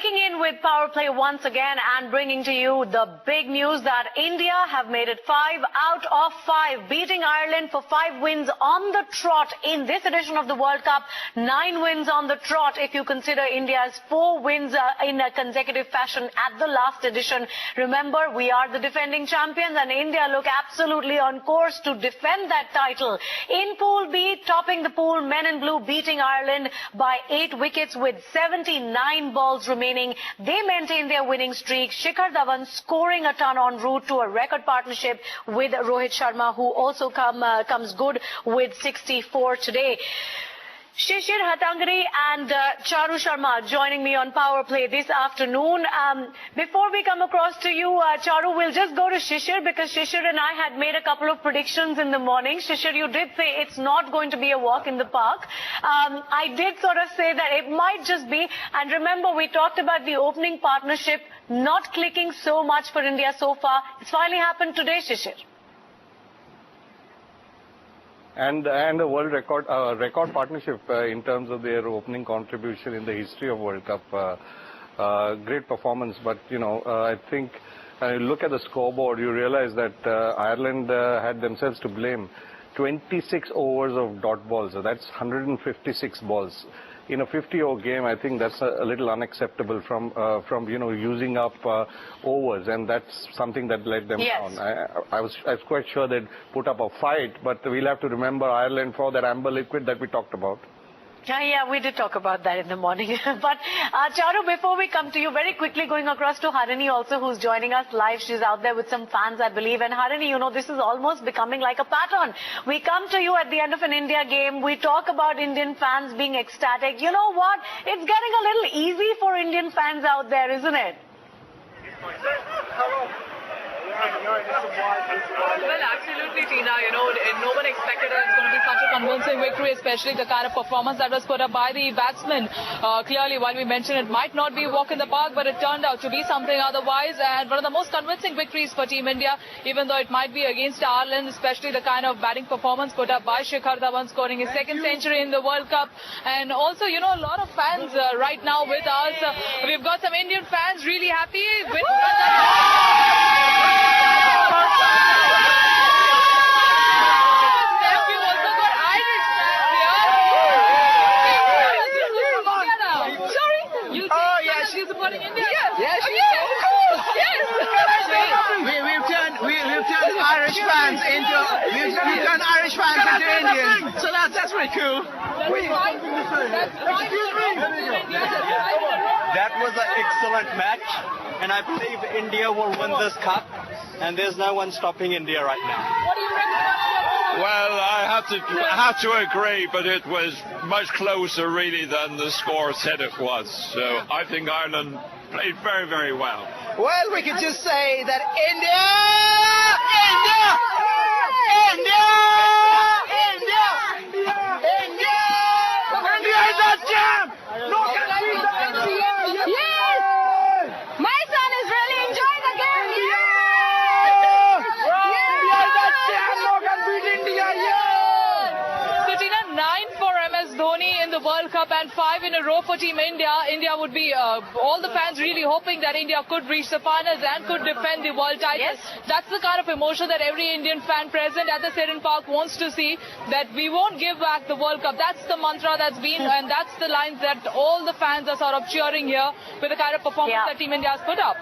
Breaking in with Power Play once again and bringing to you the big news that India have made it 5 out of 5, beating Ireland for 5 wins on the trot in this edition of the World Cup. 9 wins on the trot if you consider India's 4 wins in a consecutive fashion at the last edition. Remember, we are the defending champions and India look absolutely on course to defend that title. In Pool B, topping the pool, men in blue beating Ireland by 8 wickets with 79 balls remaining. They maintain their winning streak. Shikhar Dhawan scoring a ton en route to a record partnership with Rohit Sharma, who also comes good with 64 today. Shishir Hatangari and Charu Sharma joining me on Power Play this afternoon. Before we come across to you, Charu, we'll just go to Shishir because Shishir and I had made a couple of predictions in the morning. Shishir, you did say it's not going to be a walk in the park. I did sort of say that it might just be. And remember, we talked about the opening partnership not clicking so much for India so far. It's finally happened today, Shishir. And a world record partnership in terms of their opening contribution in the history of World Cup. Great performance, but I think when you look at the scoreboard, you realize that Ireland had themselves to blame. 26 overs of dot balls, so that's 156 balls. In a 50-over game, I think that's a little unacceptable from using up overs, and that's something that let them down. I was quite sure they'd put up a fight, but we'll have to remember Ireland for that amber liquid that we talked about. Yeah, we did talk about that in the morning. But Charu, before we come to you, very quickly going across to Harini also, who's joining us live. She's out there with some fans, I believe. And Harini, this is almost becoming like a pattern. We come to you at the end of an India game. We talk about Indian fans being ecstatic. You know what? It's getting a little easy for Indian fans out there, isn't it? Well, absolutely, Tina. No one expected that it's going to be such a convincing victory, especially the kind of performance that was put up by the batsmen. Clearly, while we mentioned it might not be a walk in the park, but it turned out to be something otherwise. And one of the most convincing victories for Team India, even though it might be against Ireland, especially the kind of batting performance put up by Shikhar Dhawan, scoring his 2nd century in the World Cup. And also, a lot of fans right now with us. We've got some Indian fans really happy with she's supporting India. Yes, she is. Of course. Yes. We've turned Irish fans into Indians. So that's pretty cool. That was an excellent match, and I believe India will win this cup. And there's no one stopping India right now. What do you reckon? Well, I have to agree, but it was much closer really than the score said it was. So I think Ireland played very, very well. Well, we could just say that India is a champ! No country is a Yes! My son is really enjoying the game. Dhoni in the World Cup and 5 in a row for Team India. India would be, all the fans really hoping that India could reach the finals and could defend the world title. Yes. That's the kind of emotion that every Indian fan present at the Eden Park wants to see, that we won't give back the World Cup. That's the mantra that's been, and that's the lines that all the fans are sort of cheering here with the kind of performance that Team India has put up.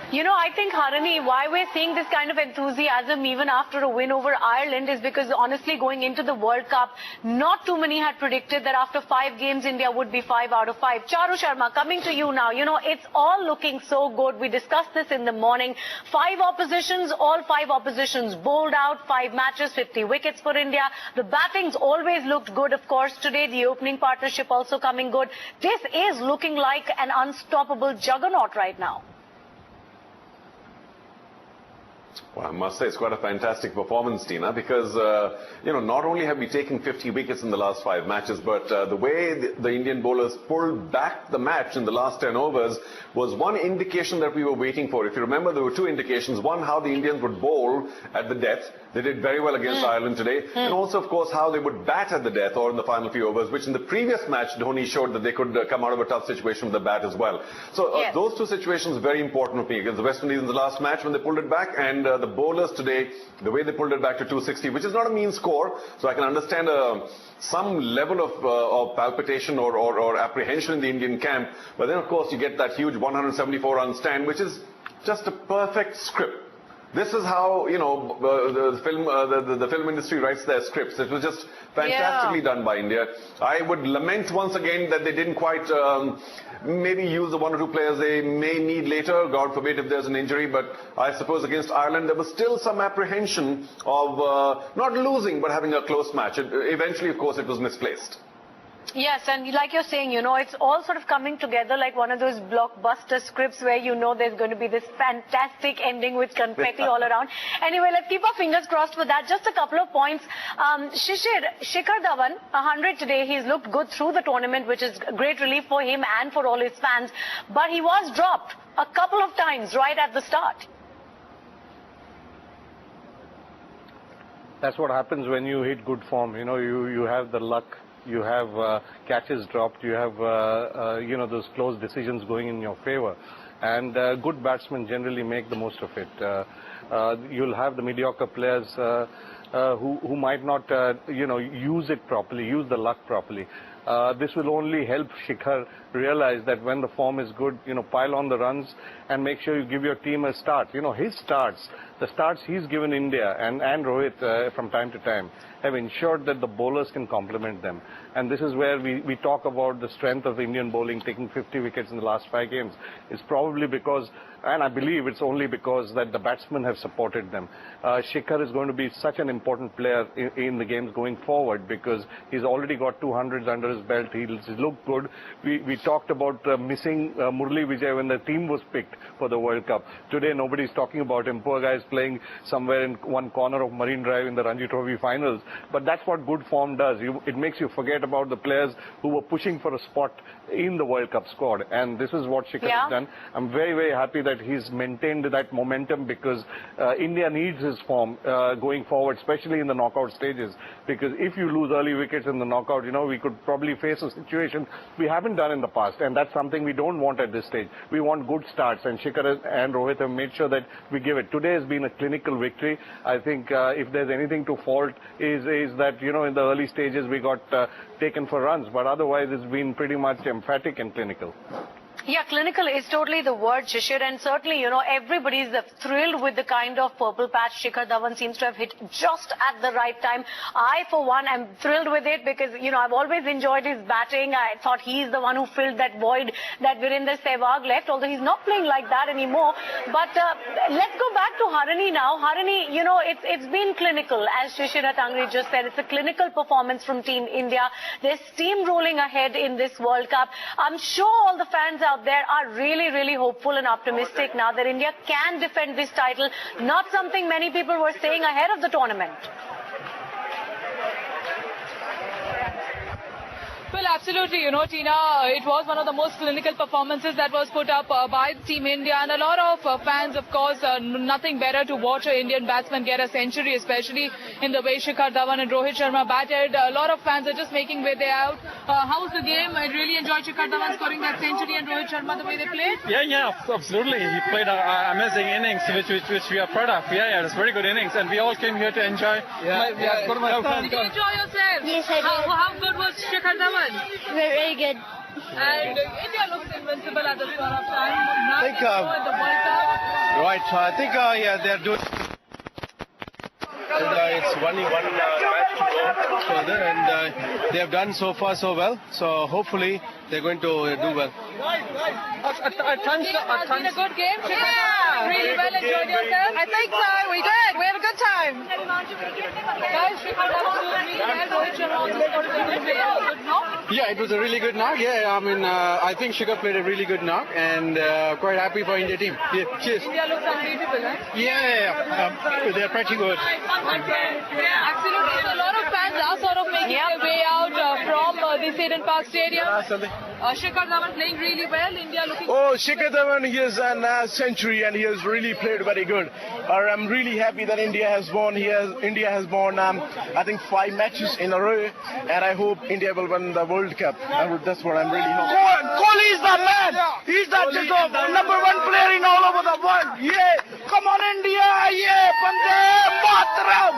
I think, Harini, why we're seeing this kind of enthusiasm even after a win over Ireland is because honestly going into the World Cup, not too many had predicted that after 5 games India would be 5 out of 5. Charu Sharma, coming to you now. It's all looking so good. We discussed this in the morning. 5 oppositions, all 5 oppositions bowled out, 5 matches, 50 wickets for India. The batting's always looked good, of course. Today, the opening partnership also coming good. This is looking like an unstoppable juggernaut right now. Well, I must say it's quite a fantastic performance, Tina, because, not only have we taken 50 wickets in the last 5 matches, but the way the Indian bowlers pulled back the match in the last 10 overs was one indication that we were waiting for. If you remember, there were 2 indications. One, how the Indians would bowl at the death, They did very well against Ireland today. And also, of course, how they would bat at the death or in the final few overs, which in the previous match, Dhoni showed that they could come out of a tough situation with the bat as well. So those two situations are very important for me. Against the West Indies in the last match when they pulled it back, and the bowlers today, the way they pulled it back to 260, which is not a mean score. So I can understand some level of palpitation or apprehension in the Indian camp. But then, of course, you get that huge 174-run stand, which is just a perfect script. This is how, you know, the film industry writes their scripts. It was just fantastically done by India. I would lament once again that they didn't quite maybe use the one or two players they may need later, God forbid if there's an injury. But I suppose against Ireland there was still some apprehension of not losing but having a close match. Eventually, of course, it was misplaced. Yes, and like you're saying, you know, it's all sort of coming together like one of those blockbuster scripts where you know there's going to be this fantastic ending with confetti all around. Anyway, let's keep our fingers crossed for that. Just a couple of points. Shikhar Dhawan, 100 today. He's looked good through the tournament, which is great relief for him and for all his fans. But he was dropped a couple of times right at the start. That's what happens when you hit good form. You know, you have the luck. You have catches dropped, you have, you know, those close decisions going in your favor. And good batsmen generally make the most of it. You'll have the mediocre players who might not, you know, use it properly, use the luck properly. This will only help Shikhar realize that when the form is good, you know, pile on the runs and make sure you give your team a start. You know, his starts, the starts he's given India and Rohit from time to time have ensured that the bowlers can complement them. And this is where we talk about the strength of Indian bowling, taking 50 wickets in the last 5 games. It's probably because, and I believe it's only because that the batsmen have supported them. Shikhar is going to be such an important player in the games going forward because he's already got 200s under his belt. He's looked good. We talked about missing Murali Vijay when the team was picked for the World Cup. Today nobody's talking about him. Poor guy is playing somewhere in one corner of Marine Drive in the Ranji Trophy finals. But that's what good form does. It makes you forget about the players who were pushing for a spot in the World Cup squad. And this is what Shikhar has done. I'm very, very happy that he's maintained that momentum because India needs his form going forward, especially in the knockout stages. Because if you lose early wickets in the knockout, you know, we could probably face a situation we haven't done in the past. And that's something we don't want at this stage. We want good starts. And Shikhar and Rohit have made sure that we give it. Today has been a clinical victory. I think if there's anything to fault is that, you know, in the early stages we got taken for runs. But otherwise it's been pretty much emphatic and clinical. Yeah, clinical is totally the word, Shishir, and certainly, you know, everybody's thrilled with the kind of purple patch Shikhar Dhawan seems to have hit just at the right time. I, for one, am thrilled with it because, you know, I've always enjoyed his batting. I thought he's the one who filled that void that Virender Sehwag left, although he's not playing like that anymore. But let's go back to Harini now. Harini, you know, it's been clinical, as Shishir Tangri just said. It's a clinical performance from Team India. They're steamrolling ahead in this World Cup. I'm sure all the fans out there are really, really hopeful and optimistic now that India can defend this title, not something many people were saying ahead of the tournament. Well, absolutely. You know, Tina, it was one of the most clinical performances that was put up by Team India. And a lot of fans, of course, nothing better to watch an Indian batsman get a century, especially in the way Shikhar Dhawan and Rohit Sharma batted. A lot of fans are just making way they out. How was the game? I really enjoyed Shikhar Dhawan scoring that century and Rohit Sharma the way they played. Yeah, absolutely. He played an amazing innings, which we are proud of. Yeah, it was very good innings. And we all came here to enjoy. Did you enjoy yourself? Yes, I did. How good was Shikhar Dhawan? Very good. And India looks invincible at this point of time. Now I think, in the World Cup. Right. I think, yeah, they're doing. And it's one match to go further, and they have done so far so well. So hopefully they're going to do well. At times, it's been a good game. Yeah. Really well enjoyed yourself. I think so. We did. We had a good time. Guys, Shikhar Dhawan was really well. Rohit Sharma also scored a good knock. Yeah, it was a really good knock. Yeah, I mean, I think Shikhar played a really good knock, and quite happy for India team. Yeah, cheers. India looks unbeatable, huh? Yeah. They're pretty good. Absolutely. So a lot of fans are sort of making their way out from the we see it in Park Stadium. Shikhar Dhawan playing really well. India looking... Oh, Shikhar Dhawan, he has a century and he has really played very good. I'm really happy that India has won. India has won, I think, 5 matches in a row, and I hope India will win the World Cup. That's what I'm really hoping. Kohli is the man. He's the number 1 player in all over the world. Yeah. Come on, India. Yeah. Bande Mataram.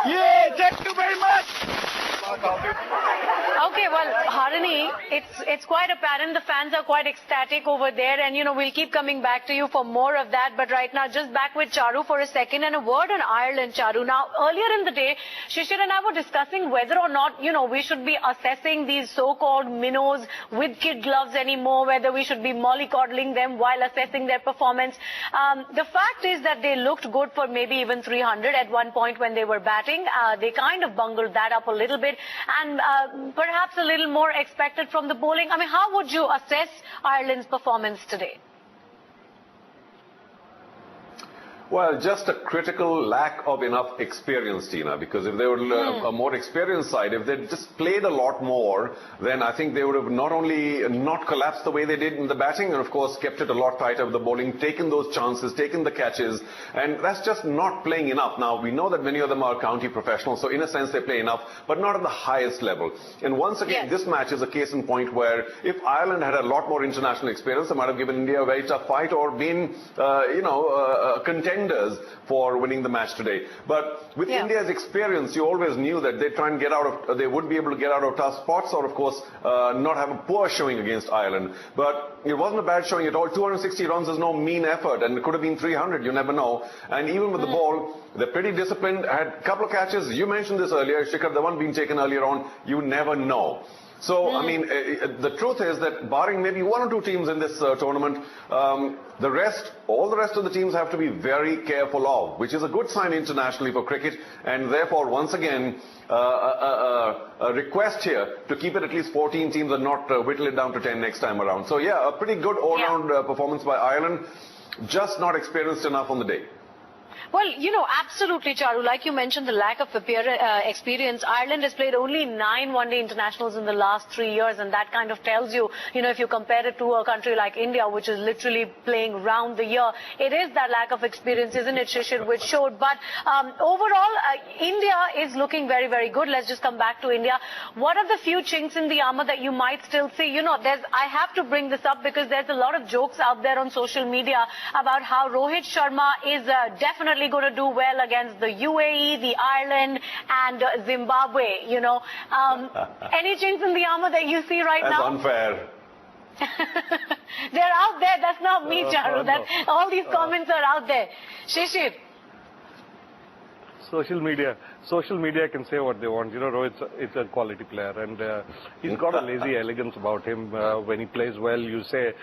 Yeah. Thank you very much. Okay, well, Harini, it's quite apparent the fans are quite ecstatic over there, and we'll keep coming back to you for more of that. But right now, just back with Charu for a second, and a word on Ireland, Charu. Now, earlier in the day, Shishir and I were discussing whether or not we should be assessing these so-called minnows with kid gloves anymore, whether we should be mollycoddling them while assessing their performance. The fact is that they looked good for maybe even 300 at one point when they were batting. They kind of bungled that up a little bit, and perhaps a little more expected from the bowling. I mean, how would you assess Ireland's performance today? Well, just a critical lack of enough experience, Tina, because if they were a more experienced side, if they'd just played a lot more, then I think they would have not only not collapsed the way they did in the batting, and of course kept it a lot tighter with the bowling, taken those chances, taken the catches, and that's just not playing enough. Now, we know that many of them are county professionals, so in a sense they play enough, but not at the highest level. And once again, this match is a case in point where if Ireland had a lot more international experience, they might have given India a very tough fight or been, contenders for winning the match today. But with India's experience, you always knew that they would be able to get out of tough spots, or of course not have a poor showing against Ireland. But it wasn't a bad showing at all. 260 runs is no mean effort, and it could have been 300, you never know. And even with the ball, they're pretty disciplined, had a couple of catches. You mentioned this earlier, Shikhar, the one being taken earlier on, you never know. So, I mean, the truth is that barring maybe 1 or 2 teams in this tournament, all the rest of the teams have to be very careful of, which is a good sign internationally for cricket, and therefore, once again, a request here to keep it at least 14 teams and not whittle it down to 10 next time around. So, yeah, a pretty good all-round performance by Ireland, just not experienced enough on the day. Well, absolutely, Charu. Like you mentioned, the lack of experience. Ireland has played only 9 one-day internationals in the last 3 years, and that kind of tells you, if you compare it to a country like India, which is literally playing round the year, it is that lack of experience, isn't it, Shishir, which showed. But overall, India is looking very, very good. Let's just come back to India. What are the few chinks in the armor that you might still see? I have to bring this up because there's a lot of jokes out there on social media about how Rohit Sharma is definitely going to do well against the UAE, the Ireland, and Zimbabwe. Any chinks in the armor that you see right now? That's unfair. They're out there. That's not me, Charu. All these comments are out there. Shishir. Social media can say what they want. Rohit's it's a quality player, and he's got a lazy elegance about him. When he plays well, you say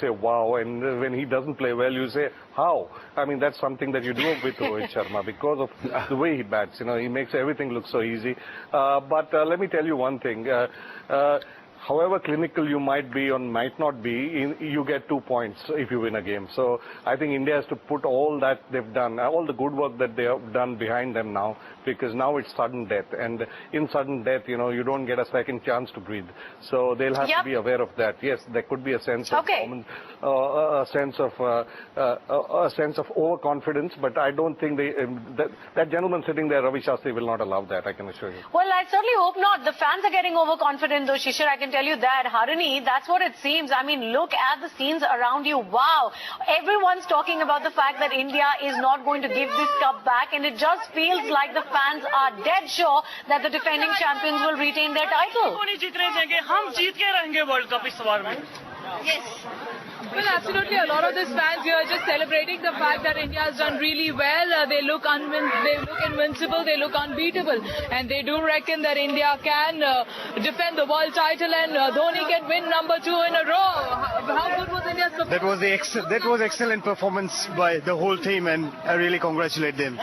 wow, and when he doesn't play well, you say how. I mean, that's something that you do with Rohit Sharma because of the way he bats. He makes everything look so easy. But let me tell you one thing. However clinical you might be or might not be, you get 2 points if you win a game. So I think India has to put all that they've done, all the good work that they have done behind them now, because now it's sudden death. And in sudden death, you don't get a second chance to breathe. So they'll have to be aware of that. Yes, there could be a sense of a sense of overconfidence, but I don't think that gentleman sitting there, Ravi Shastri, will not allow that, I can assure you. Well, I certainly hope not. The fans are getting overconfident, though, Shishir. I can tell you that. Harini, that's what it seems. I mean, look at the scenes around you. Wow. Everyone's talking about the fact that India is not going to give this cup back, and it just feels like the fans are dead sure that the defending champions will retain their title. Yes. Well, absolutely. A lot of these fans here are just celebrating the fact that India has done really well. They look invincible, they look unbeatable, and they do reckon that India can defend the world title, and Dhoni can win number 2 in a row. How good was India's performance? That was excellent performance by the whole team, and I really congratulate them.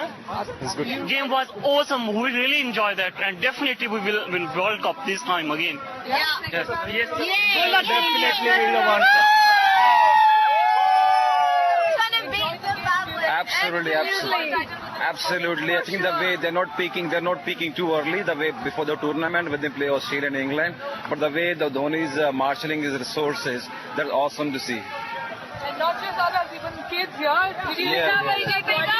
It's good. Game was awesome. We really enjoyed that, and definitely we will win World Cup this time again. Yes. Definitely win the World Cup. Absolutely. I think the way they're not peaking too early. The way before the tournament when they play Australia and England, but the way the Dhoni is marshalling his resources, that's awesome to see. And not just others, even kids here. India jeet gaya.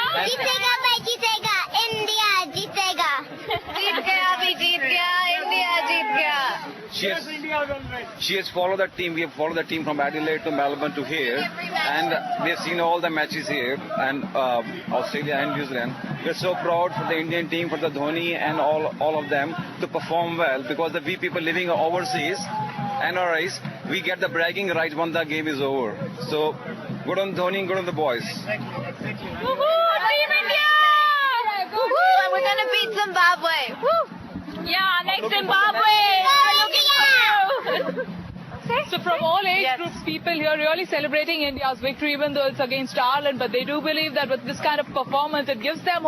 She has followed the team. We have followed the team from Adelaide to Melbourne to here, and we have seen all the matches here, and Australia and New Zealand. We are so proud for the Indian team, for the Dhoni and all of them to perform well, because we people living overseas, NRIs, we get the bragging right when the game is over. So good on Dhoni, good on the boys. Woohoo! Team India! Woohoo! And we're gonna beat Zimbabwe. Woo! Yeah, next Zimbabwe! So from all age groups, people here really celebrating India's victory, even though it's against Ireland, but they do believe that with this kind of performance, it gives them